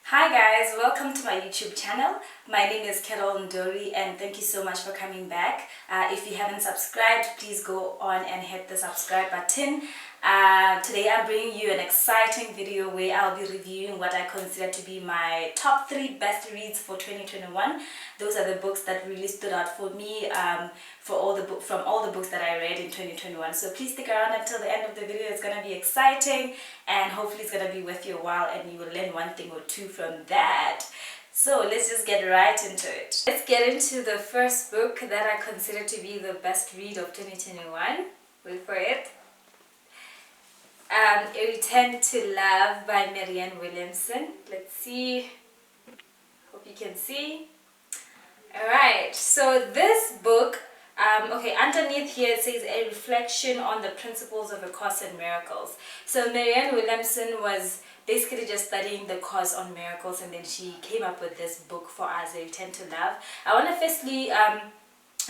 Hi guys, welcome to my YouTube channel. My name is Carole Ndori and thank you so much for coming back. If you haven't subscribed, please go on and hit the subscribe button. Today I'm bringing you an exciting video where I'll be reviewing what I consider to be my top 3 best reads for 2021. Those are the books that really stood out for me from all the books that I read in 2021. So please stick around until the end of the video. It's going to be exciting and hopefully it's going to be with you a while and you will learn one thing or two from that. So let's just get right into it. Let's get into the first book that I consider to be the best read of 2021. Wait for it. A Return to Love by Marianne Williamson. Let's see. Hope you can see. Alright, so this book, underneath here it says a reflection on the principles of A Course in Miracles. So Marianne Williamson was basically just studying the course on miracles and then she came up with this book for us, A Return to Love. I want to firstly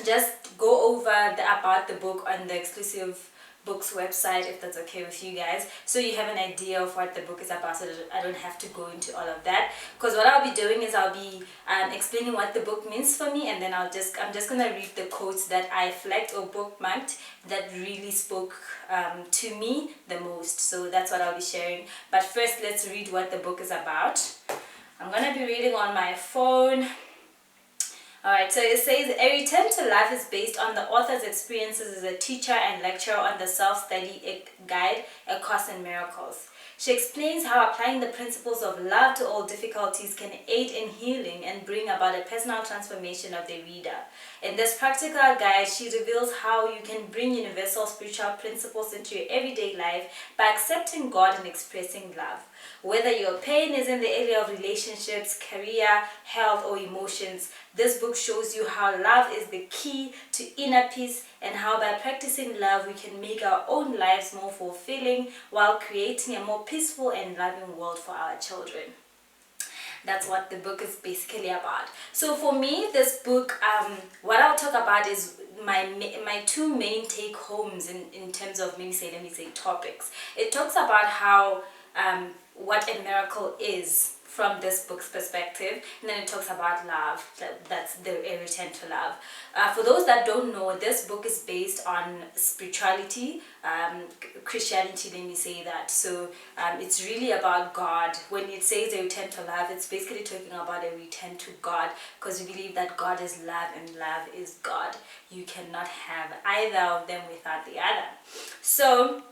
just go over about the book on the exclusive books website, if that's okay with you guys, so you have an idea of what the book is about, so that I don't have to go into all of that. Because what I'll be doing is I'll be explaining what the book means for me, and then I'm just gonna read the quotes that I flagged or bookmarked that really spoke to me the most. So that's what I'll be sharing. But first, let's read what the book is about. I'm gonna be reading on my phone. Alright, so it says, A Return to Life is based on the author's experiences as a teacher and lecturer on the self-study guide, A Course in Miracles. She explains how applying the principles of love to all difficulties can aid in healing and bring about a personal transformation of the reader. In this practical guide, she reveals how you can bring universal spiritual principles into your everyday life by accepting God and expressing love. Whether your pain is in the area of relationships, career, health, or emotions, this book shows you how love is the key to inner peace and how by practicing love we can make our own lives more fulfilling while creating a more peaceful and loving world for our children. That's what the book is basically about. So for me, this book, what I'll talk about is my two main take homes in terms of let me say topics. It talks about how what a miracle is from this book's perspective, and then it talks about love. That's the A Return to Love. For those that don't know, this book is based on spirituality, Christianity, let me say that. So it's really about God. When it says A Return to Love, it's basically talking about a return to God, because we believe that God is love and love is God. You cannot have either of them without the other. So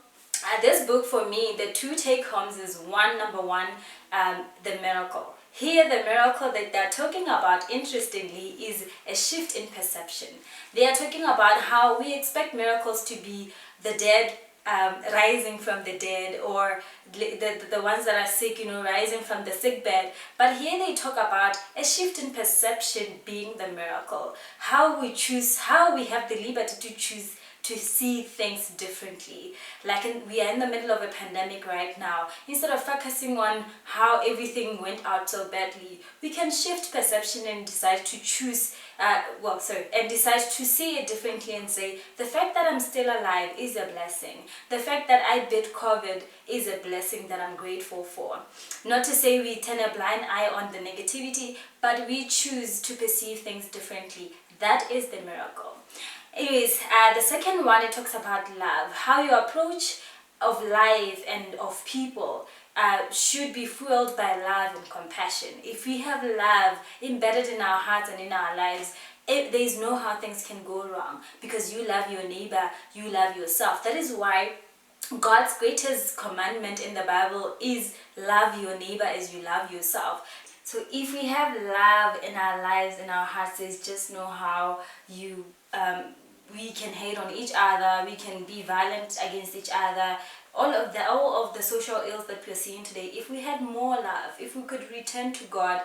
this book, for me, the two take homes is number one, the miracle. Here, the miracle that they're talking about, interestingly, is a shift in perception. They are talking about how we expect miracles to be the dead rising from the dead, or the ones that are sick, rising from the sick bed. But here they talk about a shift in perception being the miracle. How we have the liberty to choose to see things differently. Like we are in the middle of a pandemic right now. Instead of focusing on how everything went out so badly, we can shift perception and decide to choose, and decide to see it differently and say, the fact that I'm still alive is a blessing. The fact that I beat COVID is a blessing that I'm grateful for. Not to say we turn a blind eye on the negativity, but we choose to perceive things differently. That is the miracle. Anyways, the second one, it talks about love. How your approach of life and of people should be fueled by love and compassion. If we have love embedded in our hearts and in our lives, there is no how things can go wrong, because you love your neighbor, you love yourself. That is why God's greatest commandment in the Bible is love your neighbor as you love yourself. So if we have love in our lives, in our hearts, there's just no how we can hate on each other, we can be violent against each other, all of the social ills that we're seeing today. If we had more love, if we could return to God,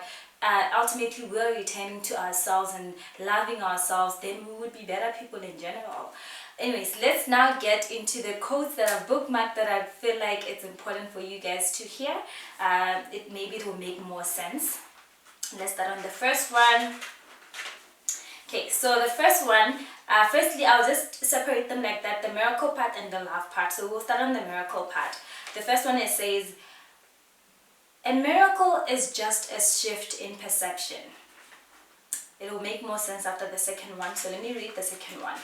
ultimately we're returning to ourselves and loving ourselves, then we would be better people in general. Anyways, let's now get into the quotes that I've bookmarked that I feel like it's important for you guys to hear. Maybe it will make more sense. Let's start on the first one. Okay, so the first one, firstly, I'll just separate them like that, the miracle part and the love part. So we'll start on the miracle part. The first one, it says, A miracle is just a shift in perception. It will make more sense after the second one, so let me read the second one.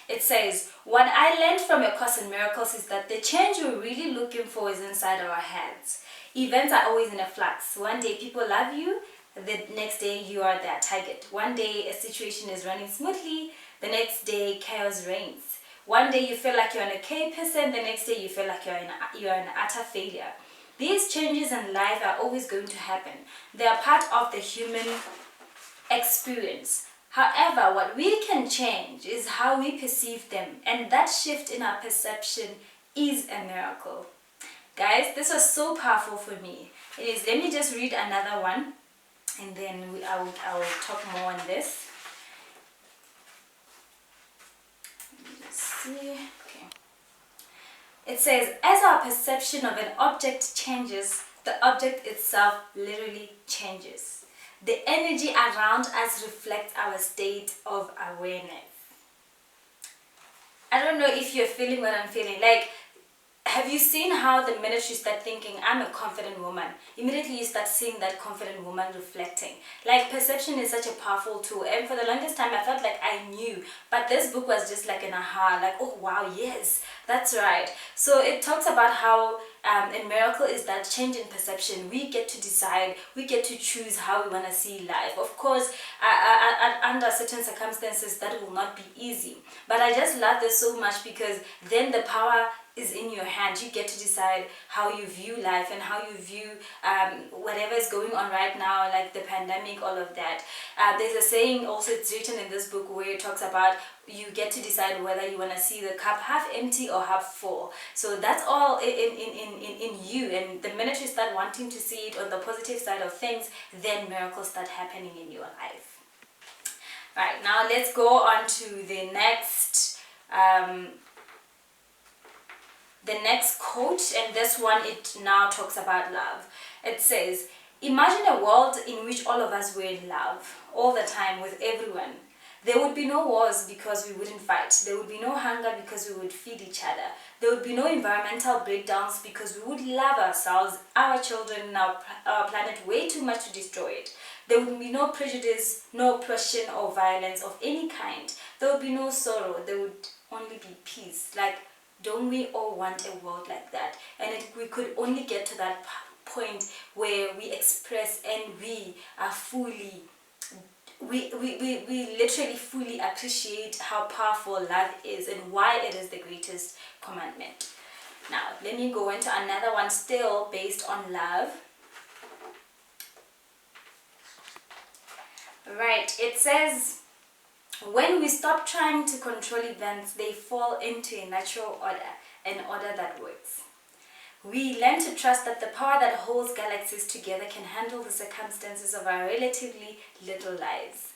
It says, what I learned from A Course in Miracles is that the change we're really looking for is inside our heads. Events are always in a flux. One day people love you, the next day you are their target. One day a situation is running smoothly, the next day chaos reigns. One day you feel like you're an okay person, the next day you feel like you're an utter failure. These changes in life are always going to happen. They are part of the human experience. However, what we can change is how we perceive them, and that shift in our perception is a miracle. Guys, this was so powerful for me. It is. Let me just read another one, and then I will talk more on this. Let me just see. Okay. It says, as our perception of an object changes, the object itself literally changes. The energy around us reflects our state of awareness. I don't know if you're feeling what I'm feeling. Like, have you seen how the minute you start thinking, I'm a confident woman, immediately you start seeing that confident woman reflecting. Like, perception is such a powerful tool. And for the longest time, I felt like I knew. But this book was just like an aha, like, oh wow, yes, that's right. So it talks about how a miracle is that change in perception. We get to decide, we get to choose how we want to see life. Of course, under certain circumstances, that will not be easy. But I just love this so much because then the power is in your hand. You get to decide how you view life and how you view whatever is going on right now, like the pandemic, all of that. There's a saying also, it's written in this book, where it talks about you get to decide whether you want to see the cup half empty or half full. So that's all in you, and the minute you start wanting to see it on the positive side of things, then miracles start happening in your life. Right, now let's go on to the next quote, and this one, it now talks about love. It says, imagine a world in which all of us were in love all the time with everyone. There would be no wars because we wouldn't fight. There would be no hunger because we would feed each other. There would be no environmental breakdowns because we would love ourselves, our children, and our planet way too much to destroy it. There would be no prejudice, no oppression or violence of any kind. There would be no sorrow. There would only be peace. Like, don't we all want a world like that? And we could only get to that point where we express and we are fully, we literally fully appreciate how powerful love is and why it is the greatest commandment. Now, let me go into another one still based on love. Right, it says, when we stop trying to control events, they fall into a natural order, an order that works. We learn to trust that the power that holds galaxies together can handle the circumstances of our relatively little lives.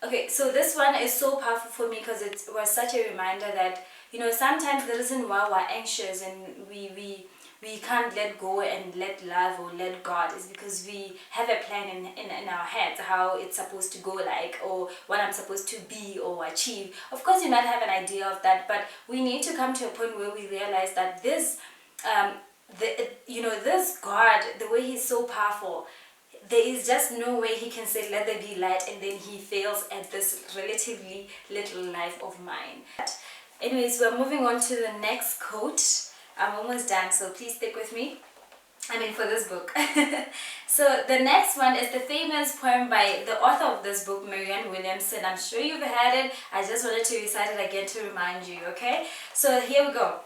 Okay, so this one is so powerful for me because it was such a reminder that, you know, sometimes the reason why we're anxious and we can't let go and let love or let God is because we have a plan in our heads how it's supposed to go like, or what I'm supposed to be or achieve. Of course, you might have an idea of that, but we need to come to a point where we realize that this, this God, the way He's so powerful, there is just no way He can say, let there be light, and then He fails at this relatively little life of mine. Anyways, we're moving on to the next quote. I'm almost done, so please stick with me. For this book. So the next one is the famous poem by the author of this book, Marianne Williamson. I'm sure you've heard it. I just wanted to recite it again to remind you, okay? So here we go.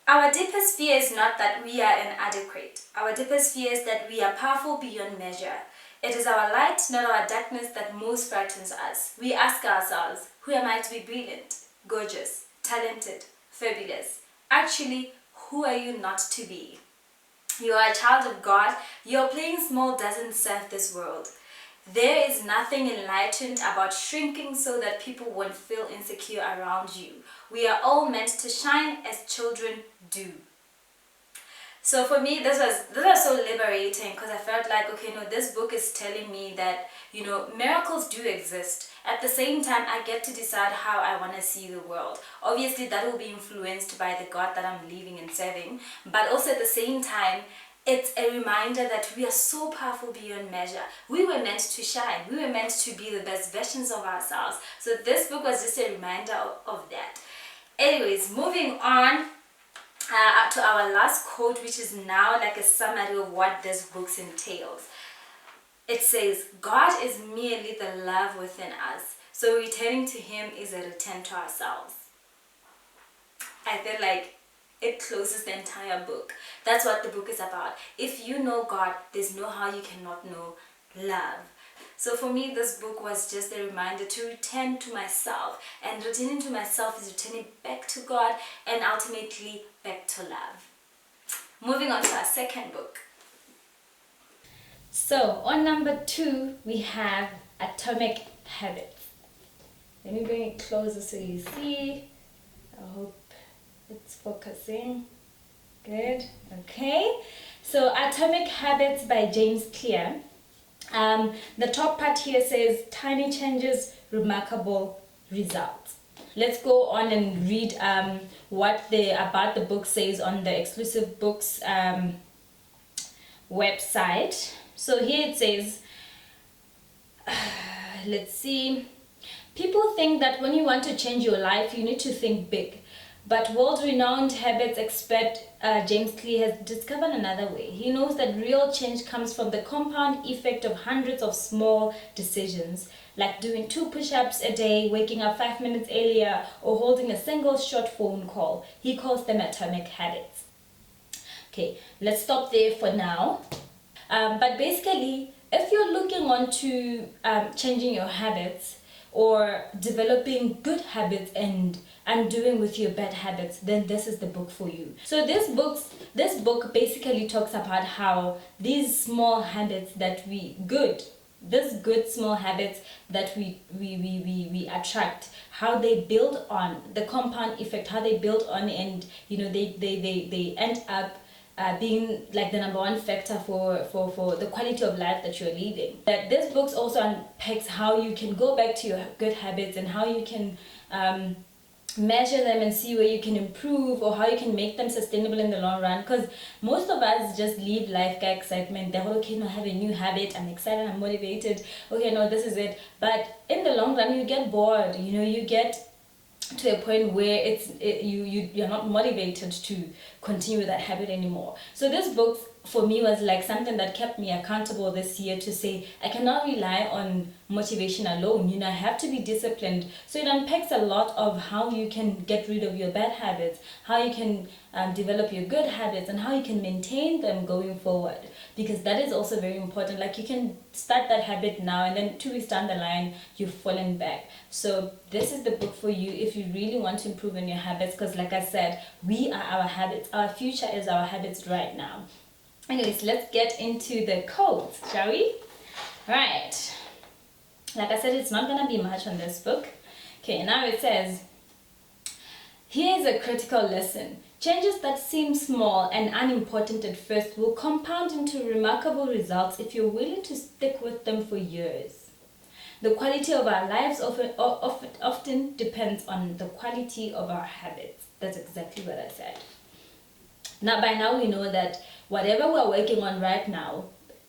Our deepest fear is not that we are inadequate. Our deepest fear is that we are powerful beyond measure. It is our light, not our darkness, that most frightens us. We ask ourselves, who am I to be brilliant, gorgeous, talented, fabulous? Actually, who are you not to be? You are a child of God. Your playing small doesn't serve this world. There is nothing enlightened about shrinking so that people won't feel insecure around you. We are all meant to shine as children do. So for me, this was so liberating because I felt like, okay, no, this book is telling me that, you know, miracles do exist. At the same time, I get to decide how I want to see the world. Obviously, that will be influenced by the God that I'm living and serving. But also at the same time, It's a reminder that we are so powerful beyond measure. We were meant to shine. We were meant to be the best versions of ourselves. So this book was just a reminder of that. Anyways, moving on to our last quote, which is now like a summary of what this book entails. It says, God is merely the love within us. So returning to Him is a return to ourselves. I feel like it closes the entire book. That's what the book is about. If you know God, there's no how you cannot know love. So for me, this book was just a reminder to return to myself. And returning to myself is returning back to God and ultimately back to love. Moving on to our second book. So on number 2, we have Atomic Habits. Let me bring it closer so you see. I hope it's focusing. Good. Okay. So Atomic Habits by James Clear. The top part here says tiny changes, remarkable results. Let's go on and read what about the book says on the exclusive books website. So here it says, let's see. People think that when you want to change your life, you need to think big. But world-renowned habits expert James Clear has discovered another way. He knows that real change comes from the compound effect of hundreds of small decisions, like doing 2 push-ups a day, waking up 5 minutes earlier, or holding a single short phone call. He calls them atomic habits. Okay, let's stop there for now. But basically, if you're looking on to changing your habits or developing good habits and undoing with your bad habits, then this is the book for you. So this book basically talks about how these small habits that good small habits that we attract, how they build on the compound effect, how they build on, and they end up being like the number one factor for the quality of life that you're leading. That this book also unpacks how you can go back to your good habits and how you can measure them and see where you can improve or how you can make them sustainable in the long run. Because most of us just live life by excitement. They're okay, no, I have a new habit, I'm excited, I'm motivated, okay, no, this is it. But in the long run, you get bored, you get to a point where you're not motivated to continue with that habit anymore. So this book for me was like something that kept me accountable this year to say I cannot rely on motivation alone. I have to be disciplined. So it unpacks a lot of how you can get rid of your bad habits, how you can develop your good habits, and how you can maintain them going forward, because that is also very important. Like, you can start that habit now and then 2 weeks down the line you've fallen back. So this is the book for you if you really want to improve in your habits, because like I said, we are our habits. Our future is our habits right now. Anyways, let's get into the quotes, shall we? Right. Like I said, it's not gonna be much on this book. Okay, now it says, here's a critical lesson. Changes that seem small and unimportant at first will compound into remarkable results if you're willing to stick with them for years. The quality of our lives often depends on the quality of our habits. That's exactly what I said. Now, by now we know that whatever we're working on right now,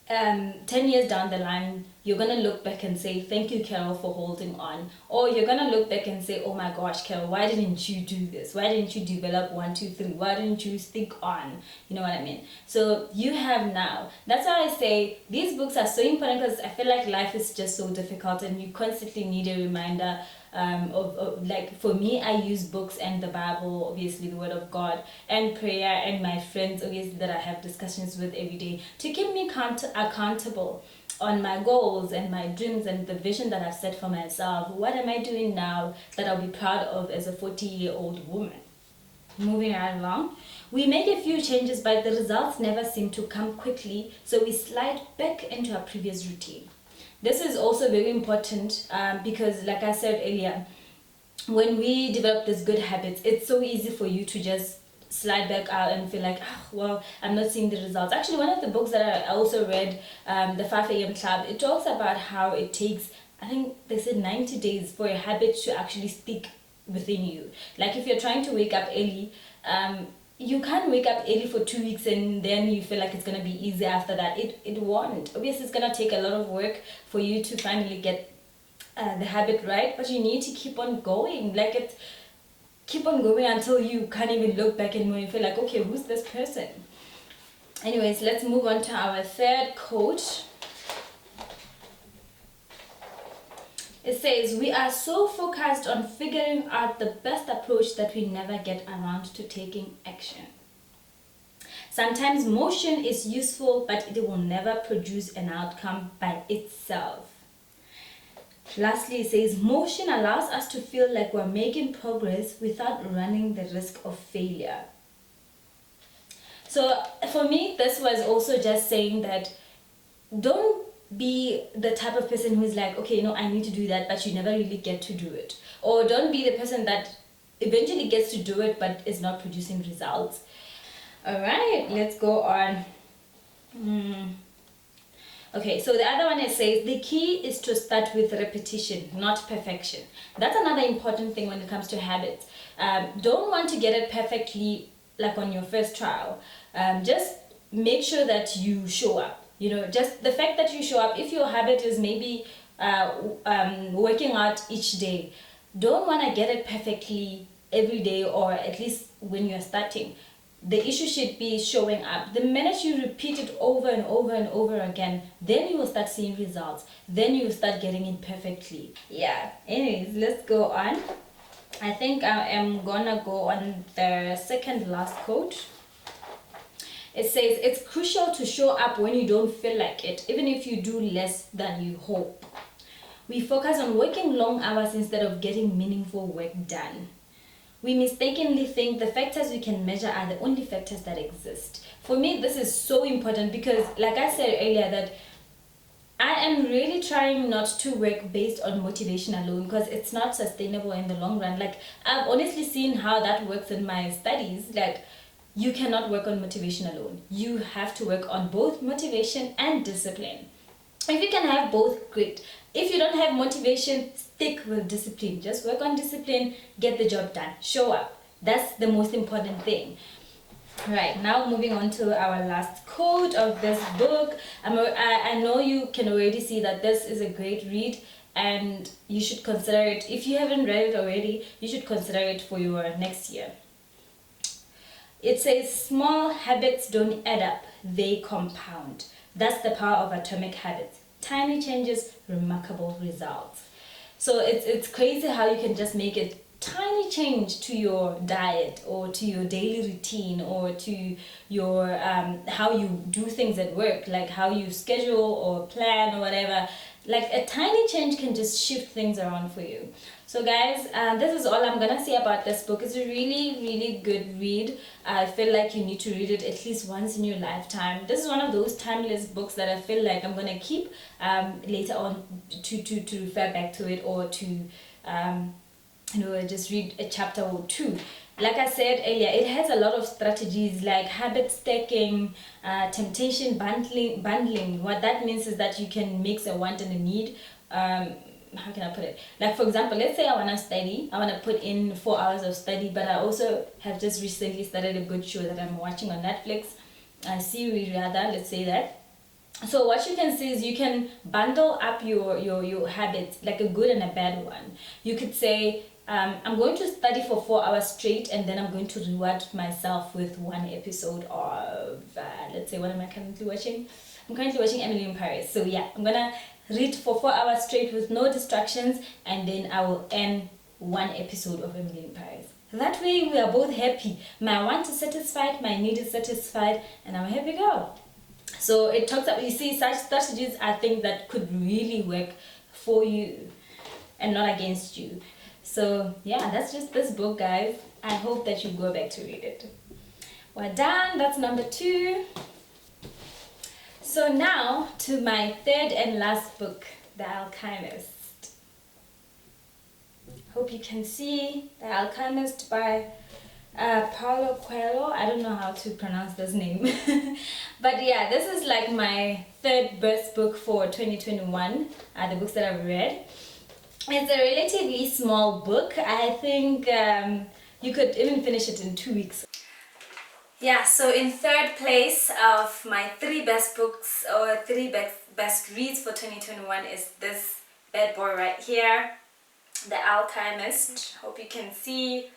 10 years down the line, you're going to look back and say, thank you, Carole, for holding on. Or you're going to look back and say, oh my gosh, Carole, why didn't you do this? Why didn't you develop 1, 2, 3? Why didn't you stick on? You know what I mean? So you have now. That's why I say these books are so important, because I feel like life is just so difficult and you constantly need a reminder like, for me, I use books and the Bible, obviously the Word of God, and prayer, and my friends, obviously, that I have discussions with every day to keep me accountable on my goals and my dreams and the vision that I've set for myself. What am I doing now that I'll be proud of as a 40-year-old woman? Moving right along, we make a few changes, but the results never seem to come quickly, so we slide back into our previous routine. This is also very important because, like I said earlier, when we develop these good habits, it's so easy for you to just slide back out and feel like, oh, well, I'm not seeing the results. Actually, one of the books that I also read, the 5 a.m. Club, it talks about how it takes, I think they said 90 days for a habit to actually stick within you. Like, if you're trying to wake up early, you can't wake up early for 2 weeks and then you feel like it's gonna be easy after that. It won't. Obviously, it's gonna take a lot of work for you to finally get the habit right, but you need to keep on going. Like, it's keep on going until you can't even look back anymore. You feel like, okay, who's this person? Anyways, let's move on to our third quote. It says, we are so focused on figuring out the best approach that we never get around to taking action. Sometimes motion is useful, but it will never produce an outcome by itself. Lastly, it says, motion allows us to feel like we're making progress without running the risk of failure. So for me, this was also just saying that don't be the type of person who's like, okay, no, I need to do that, but you never really get to do it. Or don't be the person that eventually gets to do it, but is not producing results. All right, let's go on. Okay, so the other one, it says, the key is to start with repetition, not perfection. That's another important thing when it comes to habits. Don't want to get it perfectly like on your first trial. Just make sure that you show up. You know, just the fact that you show up. If your habit is maybe working out each day, don't want to get it perfectly every day, or at least when you're starting. The issue should be showing up. The minute you repeat it over and over and over again, then you will start seeing results. Then you will start getting it perfectly. Yeah. Anyways, let's go on. I think I am gonna go on the second last quote. It says, it's crucial to show up when you don't feel like it, even if you do less than you hope. We focus on working long hours instead of getting meaningful work done. We mistakenly think the factors we can measure are the only factors that exist. For me, this is so important because, like I said earlier, that I am really trying not to work based on motivation alone, because it's not sustainable in the long run. Like, I've honestly seen how that works in my studies. Like, you cannot work on motivation alone. You have to work on both motivation and discipline. If you can have both, great. If you don't have motivation, stick with discipline. Just work on discipline, get the job done, show up. That's the most important thing. Right, now moving on to our last quote of this book. I know you can already see that this is a great read, and you should consider it. If you haven't read it already, you should consider it for your next year. It says, small habits don't add up, they compound. That's the power of atomic habits. Tiny changes, remarkable results. So it's crazy how you can just make a tiny change to your diet, or to your daily routine, or to your how you do things at work, like how you schedule or plan or whatever. Like, a tiny change can just shift things around for you. So guys, this is all I'm gonna say about this book. It's a really, really good read. I feel like you need to read it at least once in your lifetime. This is one of those timeless books that I feel like I'm gonna keep later on to refer back to it, or to just read a chapter or two. Like I said earlier, it has a lot of strategies like habit stacking, temptation bundling. What that means is that you can mix a want and a need. How can I put it? Like, for example, let's say I want to study. I want to put in 4 hours of study, but I also have just recently started a good show that I'm watching on Netflix, a series rather, let's say that. So what you can see is you can bundle up your habits, like a good and a bad one. You could say, I'm going to study for 4 hours straight, and then I'm going to reward myself with one episode of, let's say, what am I currently watching? I'm currently watching Emily in Paris. So yeah, I'm gonna read for 4 hours straight with no distractions, and then I will end one episode of Emily in Paris. That way we are both happy. My want is satisfied, my need is satisfied, and I'm a happy girl. So it talks about, you see, such strategies I think that could really work for you and not against you. So yeah, that's just this book, guys. I hope that you go back to read it. We're done. That's number 2. So now to my third and last book, The Alchemist. Hope you can see The Alchemist by Paulo Coelho. I don't know how to pronounce this name. But yeah, this is like my third best book for 2021, the books that I've read. It's a relatively small book. I think you could even finish it in 2 weeks. Yeah, so in third place of my three best books or three best reads for 2021 is this bad boy right here, The Alchemist. Hope you can see,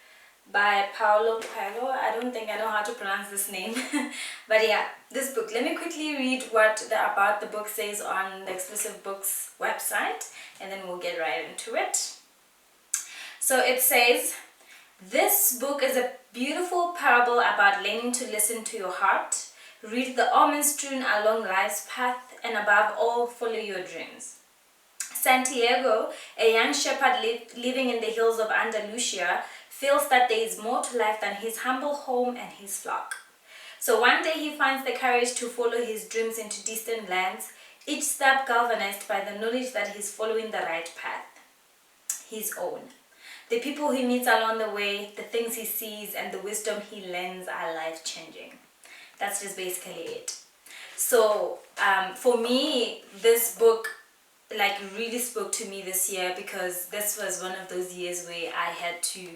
by Paulo Coelho. I don't think I know how to pronounce this name. But yeah, this book. Let me quickly read what about the book says on the Exclusive Books website, and then we'll get right into it. So it says, this book is a beautiful parable about learning to listen to your heart, read the omens strewn along life's path, and above all, follow your dreams. Santiago, a young shepherd living in the hills of Andalusia, feels that there is more to life than his humble home and his flock. So one day he finds the courage to follow his dreams into distant lands, each step galvanized by the knowledge that he's following the right path, his own. The people he meets along the way, the things he sees, and the wisdom he learns are life-changing. That's just basically it. So for me, this book like really spoke to me this year, because this was one of those years where I had to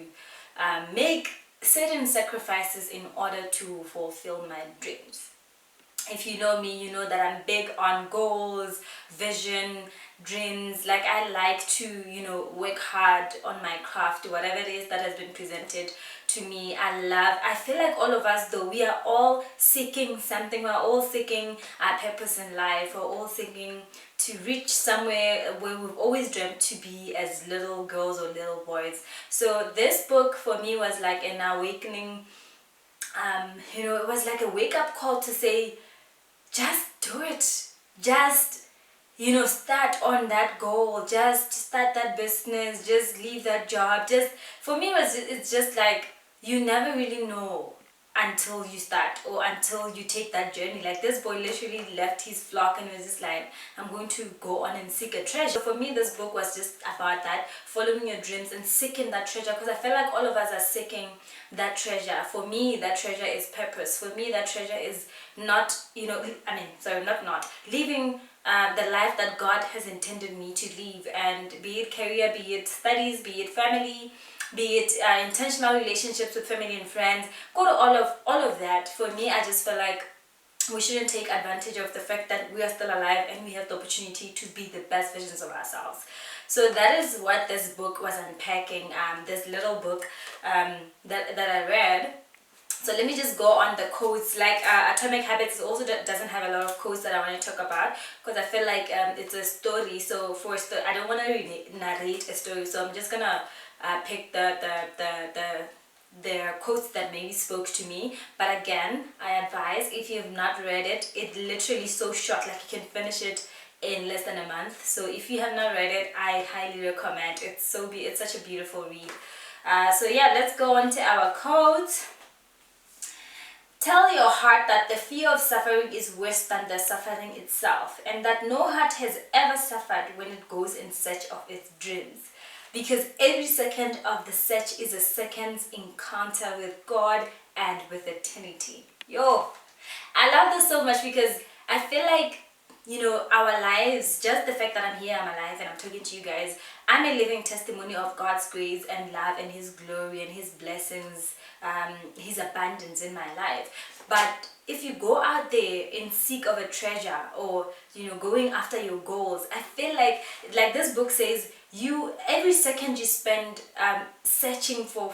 make certain sacrifices in order to fulfill my dreams. If you know me, you know that I'm big on goals, vision, dreams. Like, I like to, work hard on my craft, whatever it is that has been presented to me. I feel like all of us, though, we are all seeking something. We're all seeking our purpose in life. We're all seeking to reach somewhere where we've always dreamt to be as little girls or little boys. So this book for me was like an awakening. It was like a wake-up call to say, just do it. Just, start on that goal. Just start that business. Just leave that job. Just, for me, it's just like, you never really know until you start, or until you take that journey. Like, this boy literally left his flock and was just like, I'm going to go on and seek a treasure. For me, this book was just about that, following your dreams and seeking that treasure, because I feel like all of us are seeking that treasure. For me, that treasure is purpose. For me, that treasure is not, living the life that God has intended me to live, and be it career, be it studies, be it family, be it intentional relationships with family and friends, go to all of that. For me, I just feel like we shouldn't take advantage of the fact that we are still alive and we have the opportunity to be the best versions of ourselves. So that is what this book was unpacking, this little book that I read. So let me just go on the quotes. Like Atomic Habits also doesn't have a lot of quotes that I want to talk about, because I feel like it's a story. So I don't want to narrate a story. So I'm just gonna pick the quotes that maybe spoke to me. But again, I advise, if you have not read it, it's literally so short. Like, you can finish it in less than a month. So if you have not read it, I highly recommend. It's such a beautiful read. So yeah, let's go on to our quote. Tell your heart that the fear of suffering is worse than the suffering itself, and that no heart has ever suffered when it goes in search of its dreams, because every second of the search is a second's encounter with God and with eternity. Yo, I love this so much, because I feel like, our lives, just the fact that I'm here, I'm alive, and I'm talking to you guys, I'm a living testimony of God's grace and love and His glory and His blessings, His abundance in my life. But if you go out there in seek of a treasure, or going after your goals, I feel like this book says, every second you spend searching for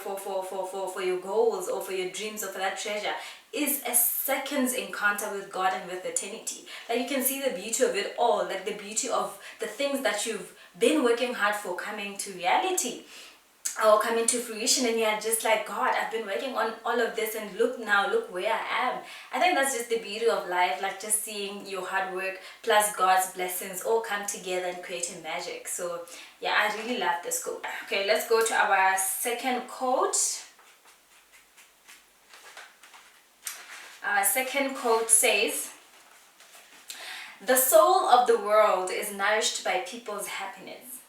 your goals or for your dreams or for that treasure is a second's encounter with God and with eternity. Like, you can see the beauty of it all, like the beauty of the things that you've been working hard for coming to reality or coming to fruition, and you're just like, God, I've been working on all of this, and look where I am. I think that's just the beauty of life, like just seeing your hard work plus God's blessings all come together and creating magic. So yeah, I really love this quote. Okay, let's go to our second quote. Our second quote says, the soul of the world is nourished by people's happiness.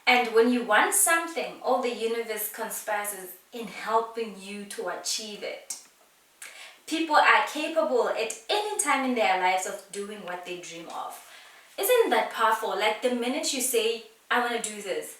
And when you want something, all the universe conspires in helping you to achieve it. People are capable at any time in their lives of doing what they dream of. Isn't that powerful? Like, the minute you say, I want to do this,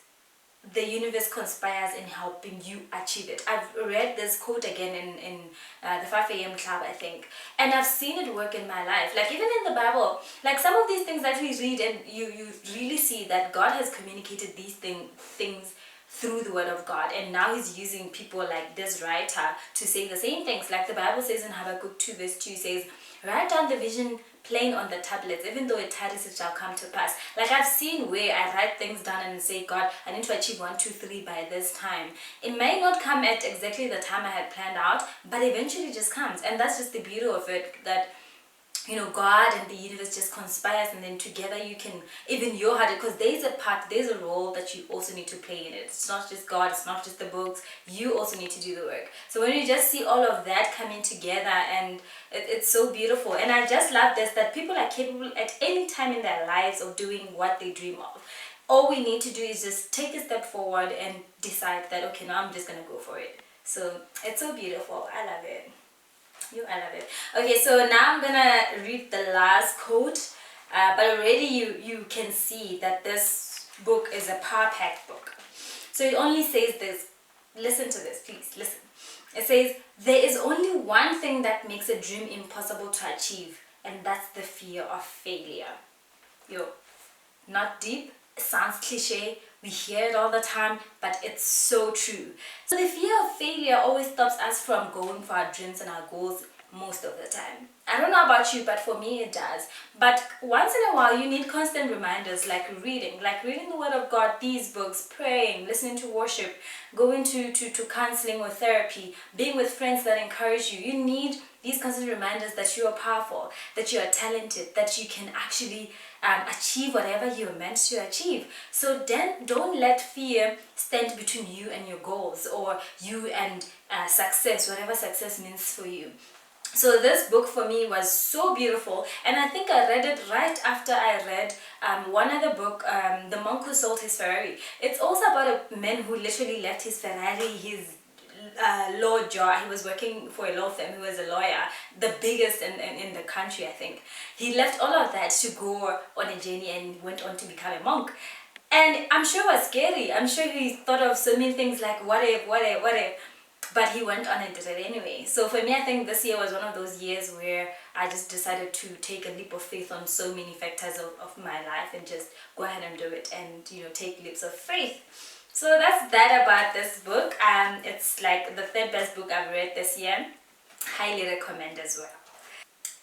the universe conspires in helping you achieve it. I've read this quote again in the 5 a.m. club, I think, and I've seen it work in my life. Like even in the Bible, like some of these things that we read, and you really see that God has communicated these things through the word of God, and now he's using people like this writer to say the same things. Like the Bible says in Habakkuk 2 verse 2 says, write down the vision plain on the tablets, even though it tarries, it shall come to pass. Like I've seen where I write things down and say, God, I need to achieve 1, 2, 3 by this time. It may not come at exactly the time I had planned out, but eventually it just comes. And that's just the beauty of it, that you know, God and the universe just conspires, and then together you can, even your heart, because there's a role that you also need to play in it. It's not just God, it's not just the books, you also need to do the work. So when you just see all of that coming together, and it's so beautiful. And I just love this, that people are capable at any time in their lives of doing what they dream of. All we need to do is just take a step forward and decide that, okay, now I'm just gonna go for it. So it's so beautiful. I love it. I love it. Okay, so now I'm gonna read the last quote, but already you can see that this book is a power-packed book. So it only says this. Listen to this, please listen. It says, there is only one thing that makes a dream impossible to achieve, and that's the fear of failure. Not deep, it sounds cliche, we hear it all the time, but it's so true. So the fear of failure always stops us from going for our dreams and our goals most of the time. I don't know about you, but for me it does. But once in a while you need constant reminders, like reading the word of God, these books, praying, listening to worship, going to counseling or therapy, being with friends that encourage you. You need these constant reminders that you are powerful, that you are talented, that you can actually achieve whatever you're meant to achieve. So then don't let fear stand between you and your goals, or you and success, whatever success means for you. So this book for me was so beautiful, and I think I read it right after I read one other book, The Monk Who Sold His Ferrari. It's also about a man who literally left his Ferrari, his law job. He was working for a law firm. He was a lawyer, the biggest in the country, I think. He left all of that to go on a journey and went on to become a monk. And I'm sure it was scary. I'm sure he thought of so many things like what if. But he went on and did it anyway. So for me, I think this year was one of those years where I just decided to take a leap of faith on so many factors of my life, and just go ahead and do it, and take leaps of faith. So that's that about this book. It's like the 3rd best book I've read this year. Highly recommend as well.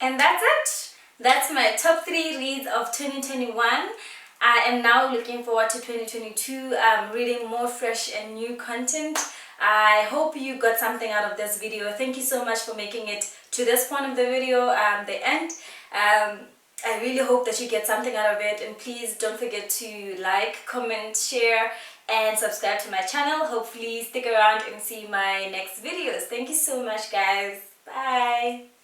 And that's it. That's my top 3 reads of 2021. I am now looking forward to 2022, reading more fresh and new content. I hope you got something out of this video. Thank you so much for making it to this point of the video, the end. I really hope that you get something out of it, and please don't forget to like, comment, share, and subscribe to my channel. Hopefully stick around and see my next videos. Thank you so much, guys. Bye.